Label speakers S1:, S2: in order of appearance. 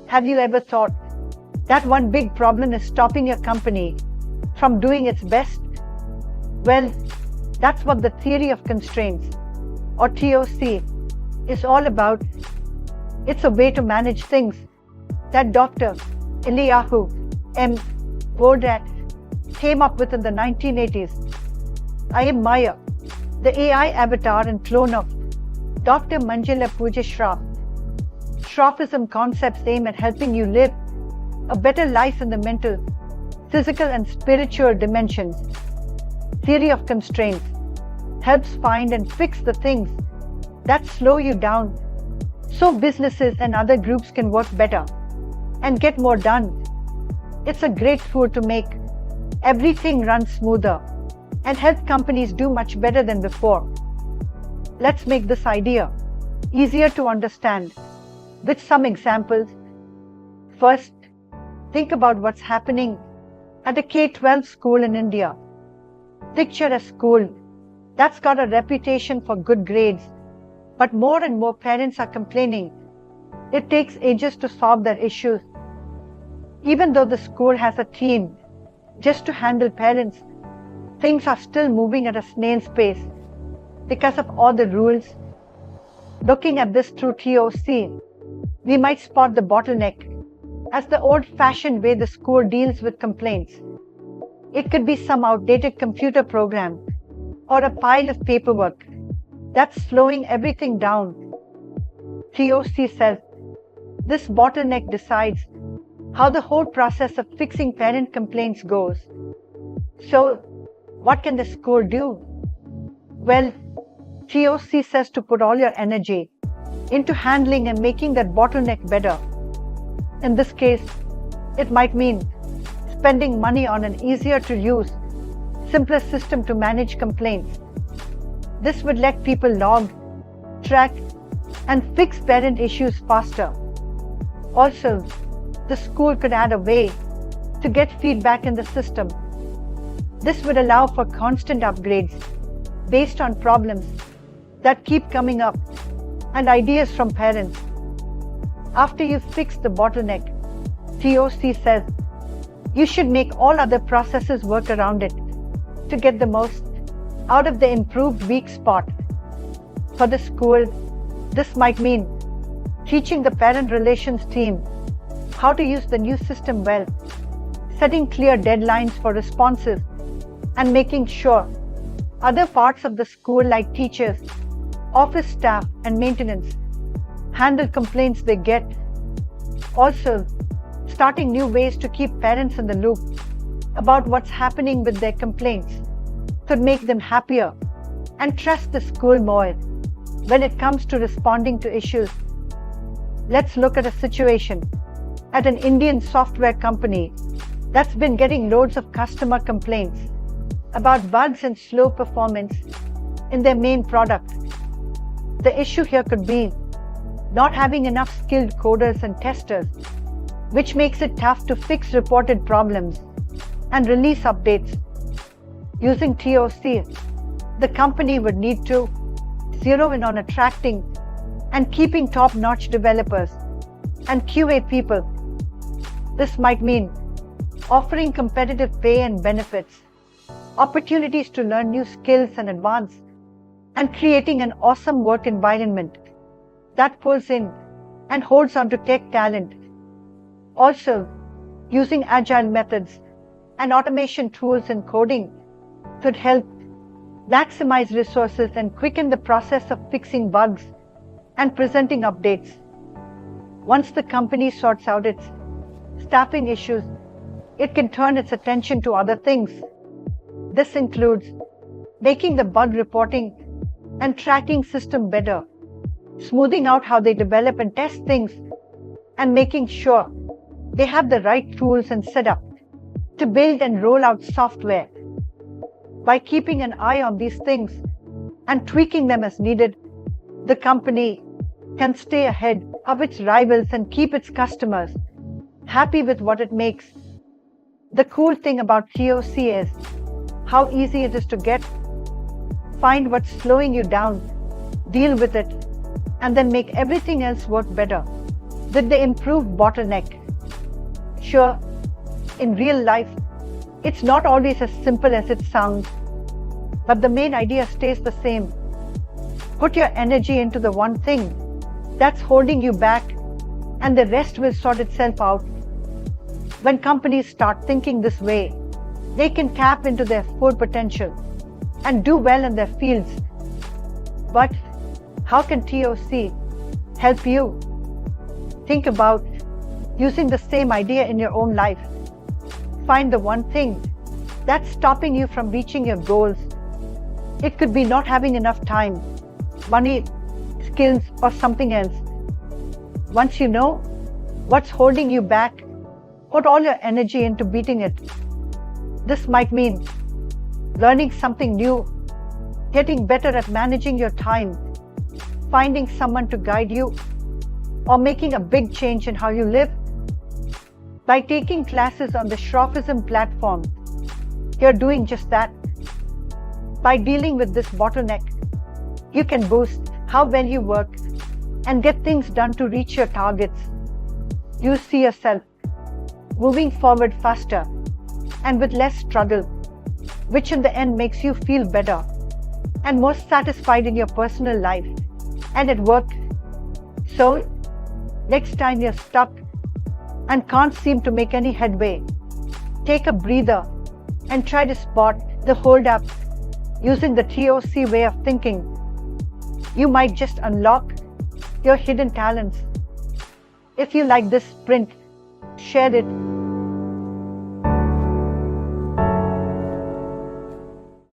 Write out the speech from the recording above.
S1: Have you ever thought that one big problem is stopping your company from doing its best? Well, that's what the theory of constraints, or TOC, is all about. It's a way to manage things that Dr. Eliyahu M. Boldrat came up with in the 1980s. I admire the AI avatar and clone of Dr. Manjula Pooja Shroff. Shroffism concepts aim at helping you live a better life in the mental, physical, and spiritual dimensions. Theory of constraints helps find and fix the things that slow you down so businesses and other groups can work better and get more done. It's a great tool to make everything run smoother and help companies do much better than before. Let's make this idea easier to understand with some examples. First, think about what's happening at a K-12 school in India. Picture a school that's got a reputation for good grades, but more and more parents are complaining it takes ages to solve their issues. Even though the school has a team just to handle parents, things are still moving at a snail's pace because of all the rules. Looking at this through TOC, we might spot the bottleneck as the old-fashioned way the school deals with complaints. It could be some outdated computer program or a pile of paperwork that's slowing everything down. TOC says this bottleneck decides how the whole process of fixing parent complaints goes. So, what can the school do? Well, TOC says to put all your energy into handling and making that bottleneck better. In this case, it might mean spending money on an easier-to-use, simpler system to manage complaints. This would let people log, track, and fix parent issues faster. Also, the school could add a way to get feedback in the system. This would allow for constant upgrades based on problems that keep coming up and ideas from parents. After you fix the bottleneck, TOC says you should make all other processes work around it to get the most out of the improved weak spot. For the school, this might mean teaching the parent relations team how to use the new system well, setting clear deadlines for responses, and making sure other parts of the school like teachers, office staff, and maintenance handle complaints they get. Also, starting new ways to keep parents in the loop about what's happening with their complaints could make them happier and trust the school more when it comes to responding to issues. Let's look at a situation at an Indian software company that's been getting loads of customer complaints about bugs and slow performance in their main product. The issue here could be not having enough skilled coders and testers, which makes it tough to fix reported problems and release updates. Using TOC, the company would need to zero in on attracting and keeping top-notch developers and QA people. This might mean offering competitive pay and benefits, opportunities to learn new skills and advance, and creating an awesome work environment that pulls in and holds on to tech talent. Also, using agile methods and automation tools in coding could help maximize resources and quicken the process of fixing bugs and presenting updates. Once the company sorts out its staffing issues, it can turn its attention to other things. This includes making the bug reporting and tracking system better, smoothing out how they develop and test things, and making sure they have the right tools and setup to build and roll out software. By keeping an eye on these things and tweaking them as needed, the company can stay ahead of its rivals and keep its customers happy with what it makes. The cool thing about TOC is how easy it is to get, find what's slowing you down, deal with it, and then make everything else work better. Did they improve bottleneck? Sure, in real life, it's not always as simple as it sounds, but the main idea stays the same. Put your energy into the one thing that's holding you back, and the rest will sort itself out. When companies start thinking this way, they can tap into their full potential and do well in their fields. But how can TOC help you? Think about using the same idea in your own life. Find the one thing that's stopping you from reaching your goals. It could be not having enough time, money, skills, or something else. Once you know what's holding you back, put all your energy into beating it. This might mean learning something new, getting better at managing your time, finding someone to guide you, or making a big change in how you live. By taking classes on the Shrophism platform, you're doing just that. By dealing with this bottleneck, you can boost how well you work and get things done to reach your targets. You see yourself moving forward faster and with less struggle, which in the end makes you feel better and more satisfied in your personal life and at work. So, next time you're stuck and can't seem to make any headway, take a breather and try to spot the hold-up using the TOC way of thinking. You might just unlock your hidden talents. If you like this sprint, share it